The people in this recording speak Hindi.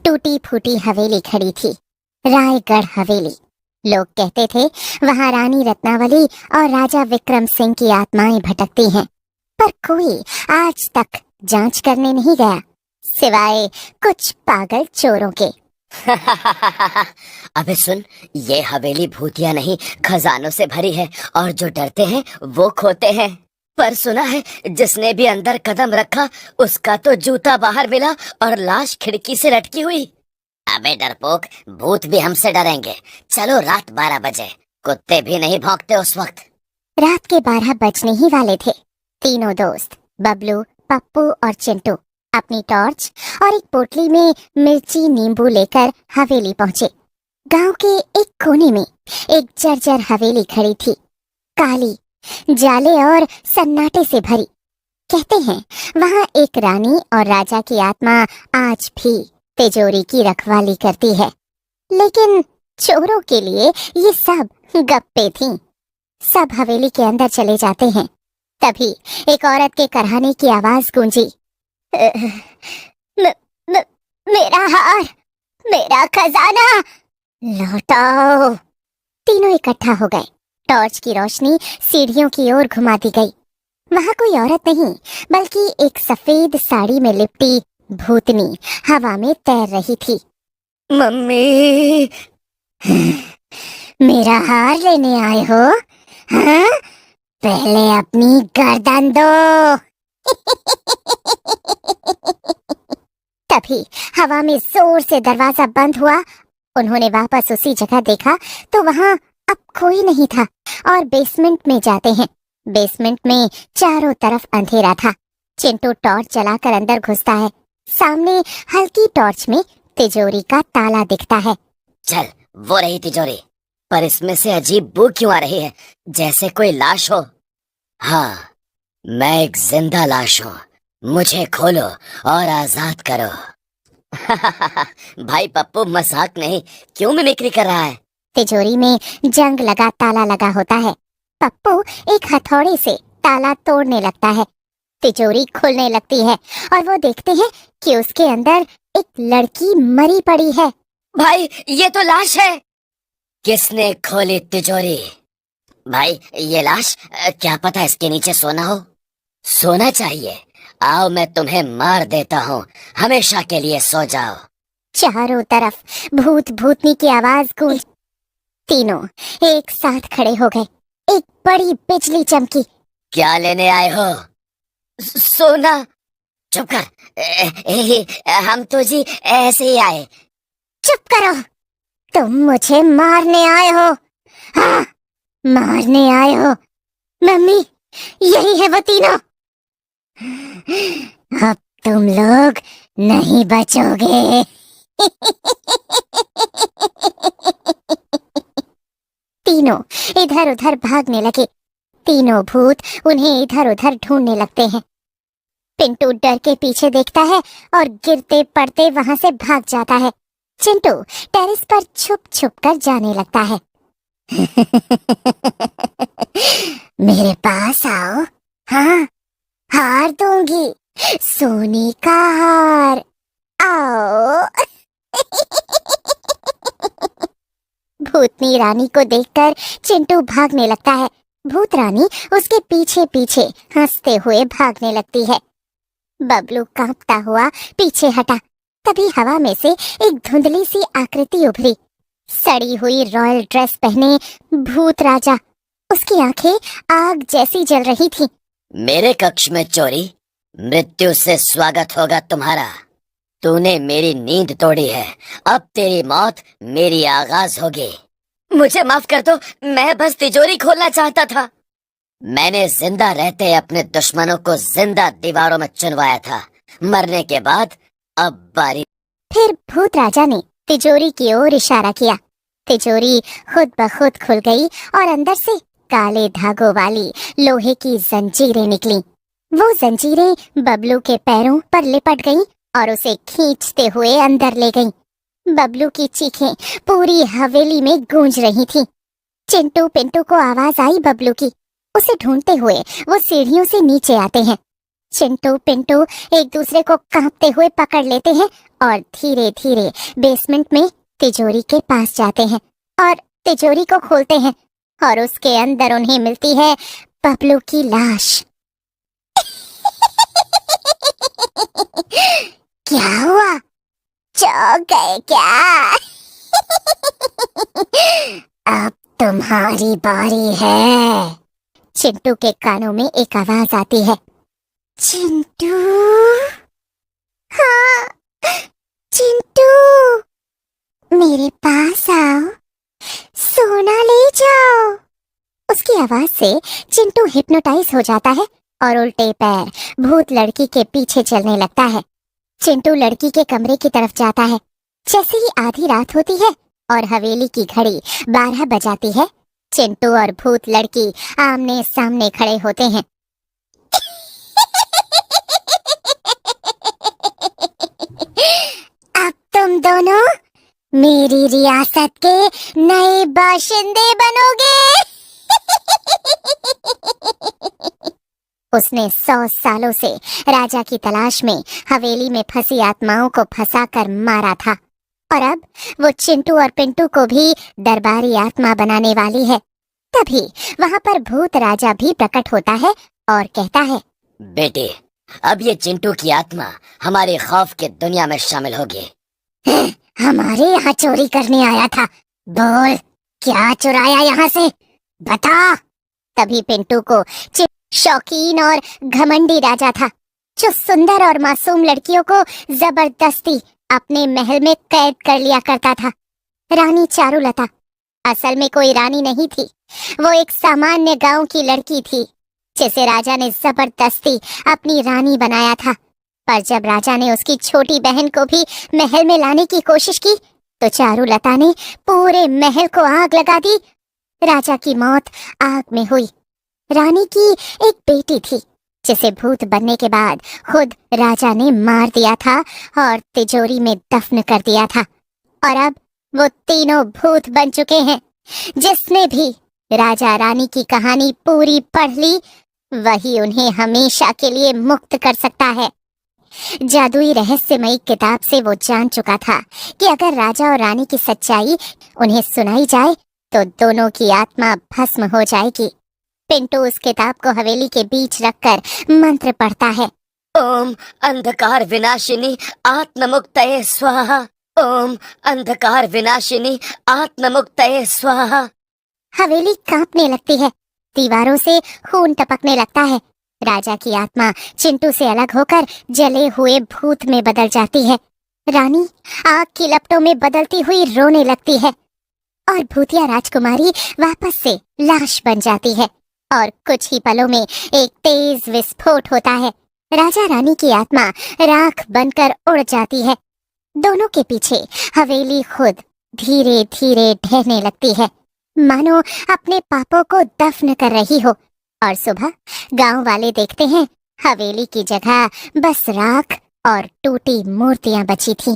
टूटी फूटी हवेली खड़ी थी, रायगढ़ हवेली। लोग कहते थे वहां रानी रत्नावली और राजा विक्रम सिंह की आत्माएं भटकती हैं, पर कोई आज तक जांच करने नहीं गया, सिवाय कुछ पागल चोरों के। अबे सुन, ये हवेली भूतिया नहीं खजानों से भरी है, और जो डरते हैं वो खोते हैं। पर सुना है जिसने भी अंदर कदम रखा उसका तो जूता बाहर मिला और लाश खिड़की से लटकी हुई। अबे डरपोक, भूत भी हमसे डरेंगे। चलो, रात 12 बजे, कुत्ते भी नहीं भौंकते उस वक्त। रात के 12 बजने ही वाले थे। तीनों दोस्त बबलू, पप्पू और चिंटू अपनी टॉर्च और एक पोटली में मिर्ची नींबू लेकर हवेली पहुंचे। गांव के एक कोने में एक जर्जर हवेली खड़ी थी, काली, जाले और सन्नाटे से भरी। कहते हैं वहां एक रानी और राजा की आत्मा आज भी तिजोरी की रखवाली करती है, लेकिन चोरों के लिए ये सब गप्पे थीं। सब हवेली के अंदर चले जाते हैं, तभी एक औरत के कराहने की आवाज गूंजी। मेरा हार, मेरा खजाना लौटाओ। तीनों इकट्ठा हो गए। टॉर्च की रोशनी सीढ़ियों की ओर घुमा दी गई। वहां कोई औरत नहीं, बल्कि एक सफेद साड़ी में लिपटी भूतनी हवा में तैर रही थी। मम्मी, मेरा हार लेने आए हो? हाँ? पहले अपनी गर्दन दो। तभी हवा में जोर से दरवाजा बंद हुआ। उन्होंने वापस उसी जगह देखा तो वहां अब कोई नहीं था, और बेसमेंट में जाते हैं। बेसमेंट में चारों तरफ अंधेरा था। चिंटू टॉर्च जलाकर अंदर घुसता है। सामने हल्की टॉर्च में तिजोरी का ताला दिखता है। चल, वो रही तिजोरी, पर इसमें से अजीब बू क्यों आ रही है, जैसे कोई लाश हो। हाँ, मैं एक जिंदा लाश हूँ, मुझे खोलो और आजाद करो। भाई पप्पू, मजाक नहीं, क्यों मिमिक्री कर रहा है? तिजोरी में जंग लगा ताला लगा होता है। पप्पू एक हथौड़े से ताला तोड़ने लगता है। तिजोरी खुलने लगती है और वो देखते हैं कि उसके अंदर एक लड़की मरी पड़ी है। भाई, ये तो लाश है। किसने खोली तिजोरी? भाई, ये लाश, क्या पता इसके नीचे सोना हो। सोना चाहिए। आओ, मैं तुम्हें मार देता हूँ, हमेशा के लिए सो जाओ। चारों तरफ भूत भूतनी की आवाज गूंज। तीनों एक साथ खड़े हो गए। एक बड़ी बिजली चमकी। क्या लेने आए हो? सोना। चुप कर। हम तो जी ऐसे ही आए। चुप करो, तुम मुझे मारने आए हो। हाँ, मारने आए हो। मम्मी, यही है वो तीनों। अब तुम लोग नहीं बचोगे। तीनों इधर उधर भागने लगे। तीनों भूत उन्हें इधर उधर ढूंढने लगते हैं। पिंटू डर के पीछे देखता है और गिरते पड़ते वहां से भाग जाता है। चिंटू टेरेस पर छुप छुप कर जाने लगता है। मेरे पास आओ। हाँ, हार दूंगी, सोने का हार। आओ। भूतनी रानी को देखकर चिंटू भागने लगता है। भूत रानी उसके पीछे पीछे हंसते हुए भागने लगती है। बबलू कांपता हुआ पीछे हटा। तभी हवा में से एक धुंधली सी आकृति उभरी। सड़ी हुई रॉयल ड्रेस पहने भूत राजा। उसकी आंखें आग जैसी जल रही थी। मेरे कक्ष में चोरी, मृत्यु से स्वागत होगा तुम्हारा। तूने मेरी नींद तोड़ी है, अब तेरी मौत मेरी आगाज होगी। मुझे माफ कर दो, मैं बस तिजोरी खोलना चाहता था। मैंने जिंदा रहते अपने दुश्मनों को जिंदा दीवारों में चुनवाया था, मरने के बाद अब बारी। फिर भूत राजा ने तिजोरी की ओर इशारा किया। तिजोरी खुद ब खुद खुल गई और अंदर से काले धागों वाली लोहे की जंजीरें निकली। वो जंजीरें बबलू के पैरों पर लिपट गईं और उसे खींचते हुए अंदर ले गईं। बबलू की चीखें पूरी हवेली में गूंज रही थीं। चिंटू पिंटू को आवाज आई बबलू की। उसे ढूंढते हुए वो सीढ़ियों से नीचे आते हैं। चिंटू पिंटू एक दूसरे को कांपते हुए पकड़ लेते हैं और धीरे धीरे बेसमेंट में तिजोरी के पास जाते हैं और तिजोरी को खोलते हैं और उसके अंदर उन्हें मिलती है बबलू की लाश। क्या हुआ? चौंक गए क्या? अब तुम्हारी बारी है। चिंटू के कानों में एक आवाज आती है। चिंटू, हाँ चिंटू, मेरे पास आओ, सोना ले जाओ। उसकी आवाज से चिंटू हिप्नोटाइज हो जाता है और उल्टे पैर भूत लड़की के पीछे चलने लगता है। चिंटू लड़की के कमरे की तरफ जाता है। जैसे ही आधी रात होती है और हवेली की घड़ी 12 बजाती है, चिंटू और भूत लड़की आमने सामने खड़े होते हैं। अब तुम दोनों मेरी रियासत के नए बाशिंदे बनोगे। उसने 100 सालों से राजा की तलाश में हवेली में फंसी आत्माओं को फंसाकर मारा था और अब वो चिंटू और पिंटू को भी दरबारी आत्मा बनाने वाली है। तभी वहाँ पर भूत राजा भी प्रकट होता है और कहता है, बेटे, अब ये चिंटू की आत्मा हमारे खौफ की दुनिया में शामिल होगी। हमारे यहाँ चोरी करने आया था, बोल क्या चुराया यहाँ से, बता। तभी पिंटू को शौकीन और घमंडी राजा था जो सुंदर और मासूम लड़कियों को जबरदस्ती अपने महल में कैद कर लिया करता था। रानी चारुलता असल में कोई रानी नहीं थी, वो एक सामान्य गांव की लड़की थी जिसे राजा ने जबरदस्ती अपनी रानी बनाया था। पर जब राजा ने उसकी छोटी बहन को भी महल में लाने की कोशिश की तो चारुलता ने पूरे महल को आग लगा दी। राजा की मौत आग में हुई। रानी की एक बेटी थी जिसे भूत बनने के बाद खुद राजा ने मार दिया था और तिजोरी में दफन कर दिया था। और अब वो तीनों भूत बन चुके हैं। जिसने भी राजा रानी की कहानी पूरी पढ़ ली वही उन्हें हमेशा के लिए मुक्त कर सकता है। जादुई रहस्यमयी किताब से वो जान चुका था कि अगर राजा और रानी की सच्चाई उन्हें सुनाई जाए तो दोनों की आत्मा भस्म हो जाएगी। पिंटू उस किताब को हवेली के बीच रखकर मंत्र पढ़ता है। ओम अंधकार विनाशिनी आत्ममुक्तये स्वाहा। ओम अंधकार विनाशिनी आत्ममुक्तये स्वाहा। हवेली कांपने लगती है, दीवारों से खून टपकने लगता है। राजा की आत्मा चिंटू से अलग होकर जले हुए भूत में बदल जाती है। रानी आग की लपटों में बदलती हुई रोने लगती है और भूतिया राजकुमारी वापस से लाश बन जाती है और कुछ ही पलों में एक तेज विस्फोट होता है। राजा रानी की आत्मा राख बनकर उड़ जाती है। दोनों के पीछे हवेली खुद धीरे धीरे ढहने लगती है, मानो अपने पापों को दफन कर रही हो। और सुबह गांव वाले देखते हैं हवेली की जगह बस राख और टूटी मूर्तियां बची थी।